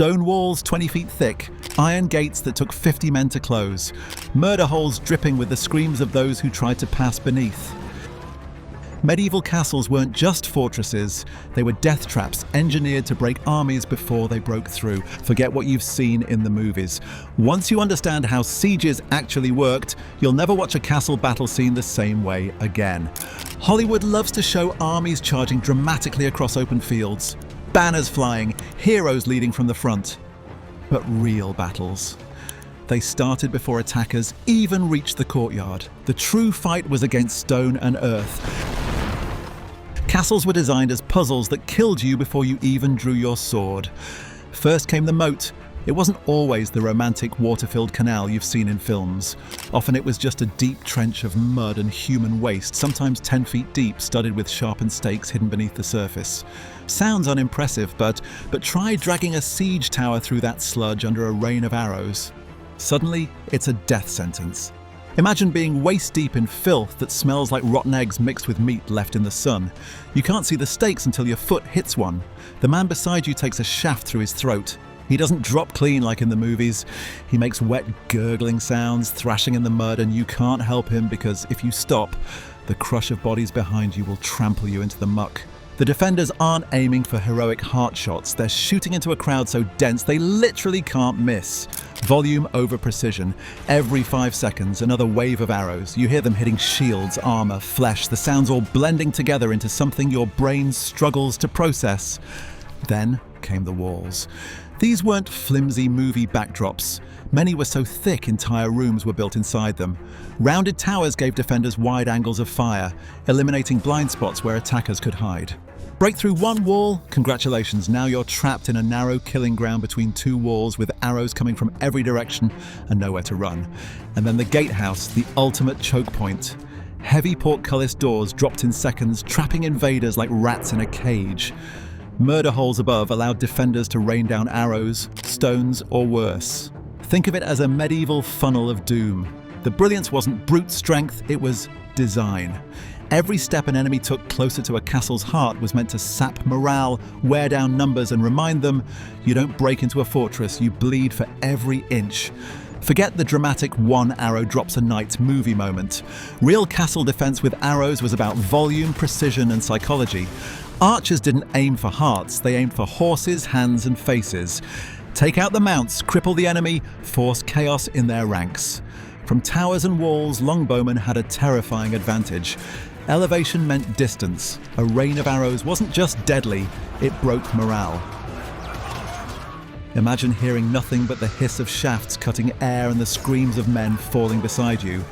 Stone walls 20 feet thick, iron gates that took 50 men to close, murder holes dripping with the screams of those who tried to pass beneath. Medieval castles weren't just fortresses, they were death traps engineered to break armies before they broke through. Forget what you've seen in the movies. Once you understand how sieges actually worked, you'll never watch a castle battle scene the same way again. Hollywood loves to show armies charging dramatically across open fields, banners flying, heroes leading from the front. But real battles, they started before attackers even reached the courtyard. The true fight was against stone and earth. Castles were designed as puzzles that killed you before you even drew your sword. First came the moat. It wasn't always the romantic water-filled canal you've seen in films. Often it was just a deep trench of mud and human waste, sometimes 10 feet deep, studded with sharpened stakes hidden beneath the surface. Sounds unimpressive, but try dragging a siege tower through that sludge under a rain of arrows. Suddenly, it's a death sentence. Imagine being waist-deep in filth that smells like rotten eggs mixed with meat left in the sun. You can't see the stakes until your foot hits one. The man beside you takes a shaft through his throat. He doesn't drop clean like in the movies. He makes wet, gurgling sounds, thrashing in the mud, and you can't help him because if you stop, the crush of bodies behind you will trample you into the muck. The defenders aren't aiming for heroic heart shots. They're shooting into a crowd so dense they literally can't miss. Volume over precision. Every 5 seconds, another wave of arrows. You hear them hitting shields, armor, flesh, the sounds all blending together into something your brain struggles to process. Then came the walls. These weren't flimsy movie backdrops. Many were so thick entire rooms were built inside them. Rounded towers gave defenders wide angles of fire, eliminating blind spots where attackers could hide. Break through one wall? Congratulations, now you're trapped in a narrow killing ground between two walls with arrows coming from every direction and nowhere to run. And then the gatehouse, the ultimate choke point. Heavy portcullis doors dropped in seconds, trapping invaders like rats in a cage. Murder holes above allowed defenders to rain down arrows, stones, or worse. Think of it as a medieval funnel of doom. The brilliance wasn't brute strength, it was design. Every step an enemy took closer to a castle's heart was meant to sap morale, wear down numbers, and remind them, you don't break into a fortress, you bleed for every inch. Forget the dramatic one arrow drops a night movie moment. Real castle defense with arrows was about volume, precision, and psychology. Archers didn't aim for hearts, they aimed for horses, hands, and faces. Take out the mounts, cripple the enemy, force chaos in their ranks. From towers and walls, longbowmen had a terrifying advantage. Elevation meant distance. A rain of arrows wasn't just deadly, it broke morale. Imagine hearing nothing but the hiss of shafts cutting air and the screams of men falling beside you.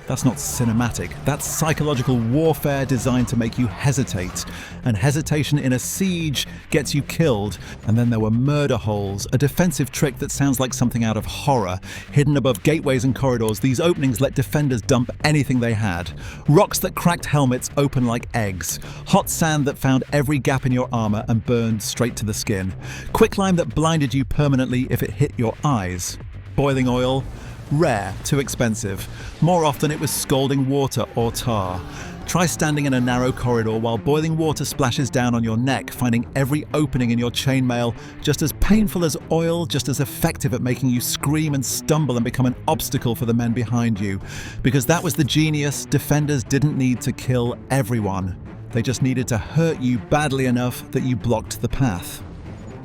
That's not cinematic, that's psychological warfare designed to make you hesitate. And hesitation in a siege gets you killed. And then there were murder holes, a defensive trick that sounds like something out of horror. Hidden above gateways and corridors, these openings let defenders dump anything they had. Rocks that cracked helmets open like eggs. Hot sand that found every gap in your armor and burned straight to the skin. Quicklime that blinded you permanently if it hit your eyes. Boiling oil? Rare, too expensive. More often it was scalding water or tar. Try standing in a narrow corridor while boiling water splashes down on your neck, finding every opening in your chainmail. Just as painful as oil, just as effective at making you scream and stumble and become an obstacle for the men behind you. Because that was the genius, defenders didn't need to kill everyone. They just needed to hurt you badly enough that you blocked the path.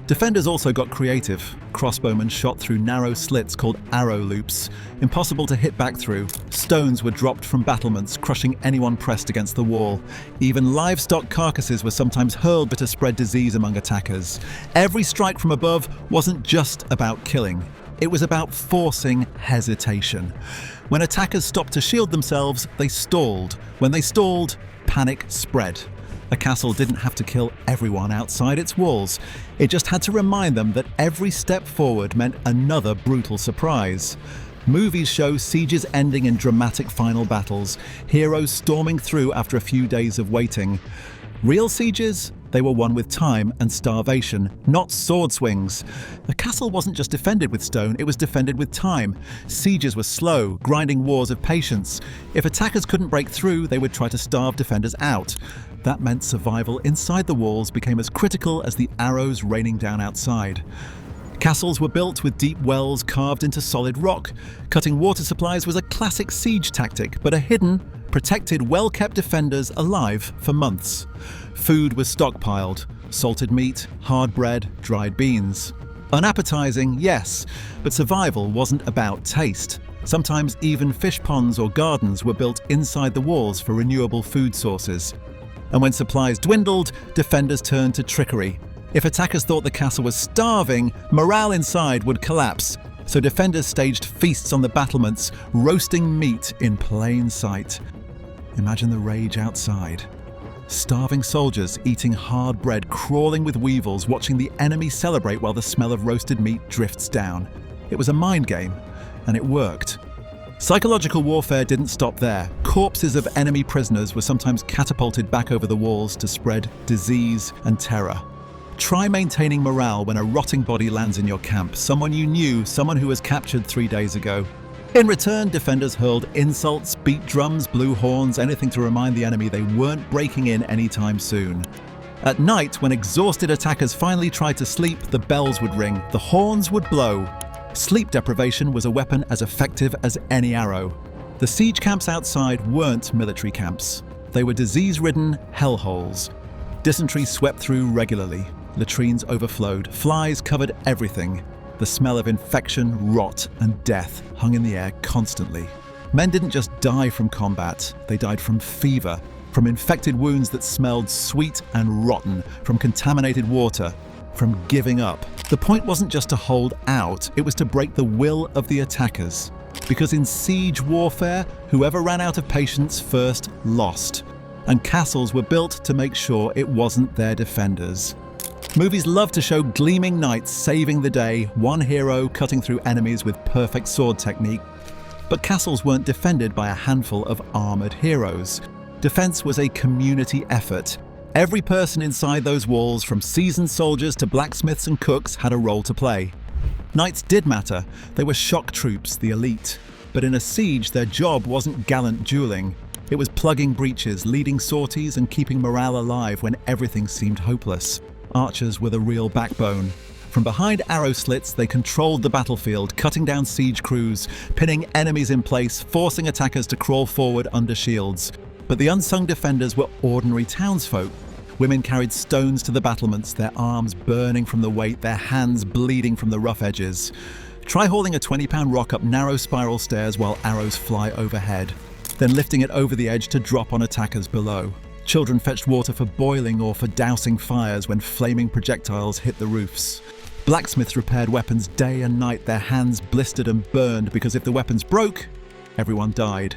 Defenders also got creative. Crossbowmen shot through narrow slits called arrow loops, impossible to hit back through. Stones were dropped from battlements, crushing anyone pressed against the wall. Even livestock carcasses were sometimes hurled to spread disease among attackers. Every strike from above wasn't just about killing. It was about forcing hesitation. When attackers stopped to shield themselves, they stalled. When they stalled, panic spread. A castle didn't have to kill everyone outside its walls. It just had to remind them that every step forward meant another brutal surprise. Movies show sieges ending in dramatic final battles, heroes storming through after a few days of waiting. Real sieges? They were won with time and starvation, not sword swings. A castle wasn't just defended with stone, it was defended with time. Sieges were slow, grinding wars of patience. If attackers couldn't break through, they would try to starve defenders out. That meant survival inside the walls became as critical as the arrows raining down outside. Castles were built with deep wells carved into solid rock. Cutting water supplies was a classic siege tactic, but a hidden, protected, well-kept defenders alive for months. Food was stockpiled: salted meat, hard bread, dried beans. Unappetizing, yes, but survival wasn't about taste. Sometimes even fish ponds or gardens were built inside the walls for renewable food sources. And when supplies dwindled, defenders turned to trickery. If attackers thought the castle was starving, morale inside would collapse. So defenders staged feasts on the battlements, roasting meat in plain sight. Imagine the rage outside. Starving soldiers eating hard bread, crawling with weevils, watching the enemy celebrate while the smell of roasted meat drifts down. It was a mind game, and it worked. Psychological warfare didn't stop there. Corpses of enemy prisoners were sometimes catapulted back over the walls to spread disease and terror. Try maintaining morale when a rotting body lands in your camp, someone you knew, someone who was captured 3 days ago. In return, defenders hurled insults, beat drums, blew horns, anything to remind the enemy they weren't breaking in anytime soon. At night, when exhausted attackers finally tried to sleep, the bells would ring, the horns would blow. Sleep deprivation was a weapon as effective as any arrow. The siege camps outside weren't military camps. They were disease-ridden hellholes. Dysentery swept through regularly. Latrines overflowed. Flies covered everything. The smell of infection, rot, and death hung in the air constantly. Men didn't just die from combat. They died from fever, from infected wounds that smelled sweet and rotten, from contaminated water, from giving up. The point wasn't just to hold out, it was to break the will of the attackers. Because in siege warfare, whoever ran out of patience first lost. And castles were built to make sure it wasn't their defenders. Movies love to show gleaming knights saving the day, one hero cutting through enemies with perfect sword technique. But castles weren't defended by a handful of armored heroes. Defense was a community effort. Every person inside those walls, from seasoned soldiers to blacksmiths and cooks, had a role to play. Knights did matter. They were shock troops, the elite. But in a siege, their job wasn't gallant dueling. It was plugging breaches, leading sorties, and keeping morale alive when everything seemed hopeless. Archers were the real backbone. From behind arrow slits, they controlled the battlefield, cutting down siege crews, pinning enemies in place, forcing attackers to crawl forward under shields. But the unsung defenders were ordinary townsfolk. Women carried stones to the battlements, their arms burning from the weight, their hands bleeding from the rough edges. Try hauling a 20-pound rock up narrow spiral stairs while arrows fly overhead, then lifting it over the edge to drop on attackers below. Children fetched water for boiling or for dousing fires when flaming projectiles hit the roofs. Blacksmiths repaired weapons day and night, their hands blistered and burned because if the weapons broke, everyone died.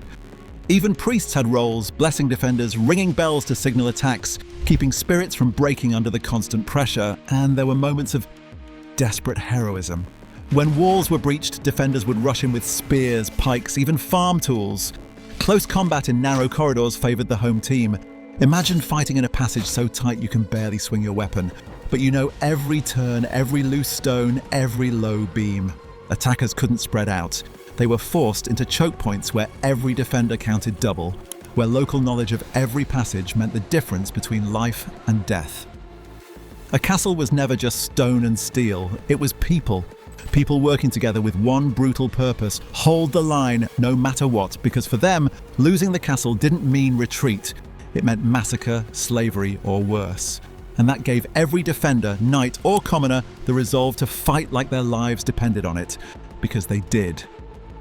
Even priests had roles, blessing defenders, ringing bells to signal attacks, keeping spirits from breaking under the constant pressure, and there were moments of desperate heroism. When walls were breached, defenders would rush in with spears, pikes, even farm tools. Close combat in narrow corridors favored the home team. Imagine fighting in a passage so tight you can barely swing your weapon, but you know every turn, every loose stone, every low beam. Attackers couldn't spread out. They were forced into choke points where every defender counted double, where local knowledge of every passage meant the difference between life and death. A castle was never just stone and steel, it was people. People working together with one brutal purpose: hold the line no matter what, because for them, losing the castle didn't mean retreat. It meant massacre, slavery, or worse. And that gave every defender, knight or commoner, the resolve to fight like their lives depended on it, because they did.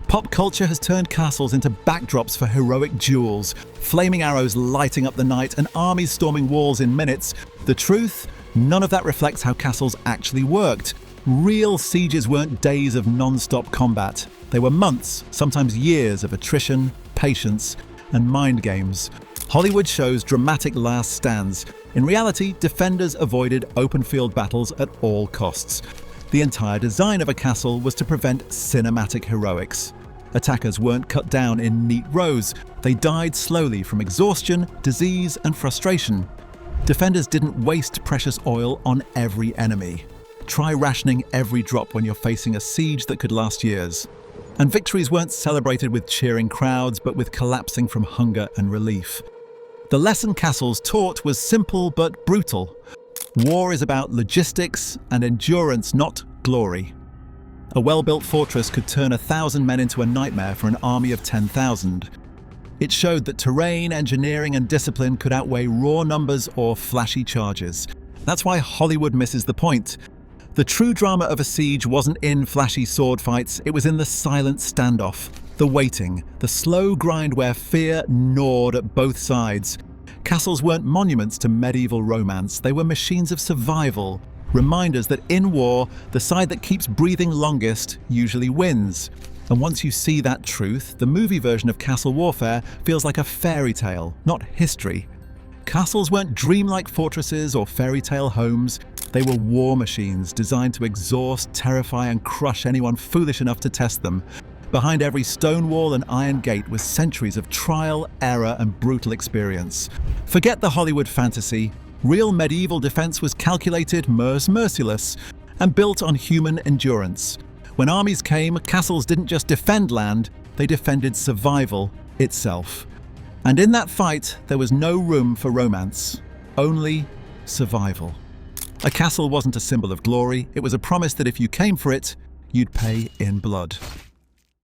Pop culture has turned castles into backdrops for heroic duels, flaming arrows lighting up the night and armies storming walls in minutes. The truth? None of that reflects how castles actually worked. Real sieges weren't days of non-stop combat. They were months, sometimes years of attrition, patience, and mind games. Hollywood shows dramatic last stands. In reality, defenders avoided open field battles at all costs. The entire design of a castle was to prevent cinematic heroics. Attackers weren't cut down in neat rows. They died slowly from exhaustion, disease, and frustration. Defenders didn't waste precious oil on every enemy. Try rationing every drop when you're facing a siege that could last years. And victories weren't celebrated with cheering crowds, but with collapsing from hunger and relief. The lesson castles taught was simple but brutal. War is about logistics and endurance, not glory. A well-built fortress could turn 1,000 men into a nightmare for an army of 10,000. It showed that terrain, engineering, and discipline could outweigh raw numbers or flashy charges. That's why Hollywood misses the point. The true drama of a siege wasn't in flashy sword fights, it was in the silent standoff, the waiting, the slow grind where fear gnawed at both sides. Castles weren't monuments to medieval romance, they were machines of survival, reminders that in war, the side that keeps breathing longest usually wins. And once you see that truth, the movie version of Castle Warfare feels like a fairy tale, not history. Castles weren't dreamlike fortresses or fairy tale homes. They were war machines designed to exhaust, terrify, and crush anyone foolish enough to test them. Behind every stone wall and iron gate was centuries of trial, error, and brutal experience. Forget the Hollywood fantasy. Real medieval defense was calculated, merciless, and built on human endurance. When armies came, castles didn't just defend land, they defended survival itself. And in that fight, there was no room for romance, only survival. A castle wasn't a symbol of glory, it was a promise that if you came for it, you'd pay in blood.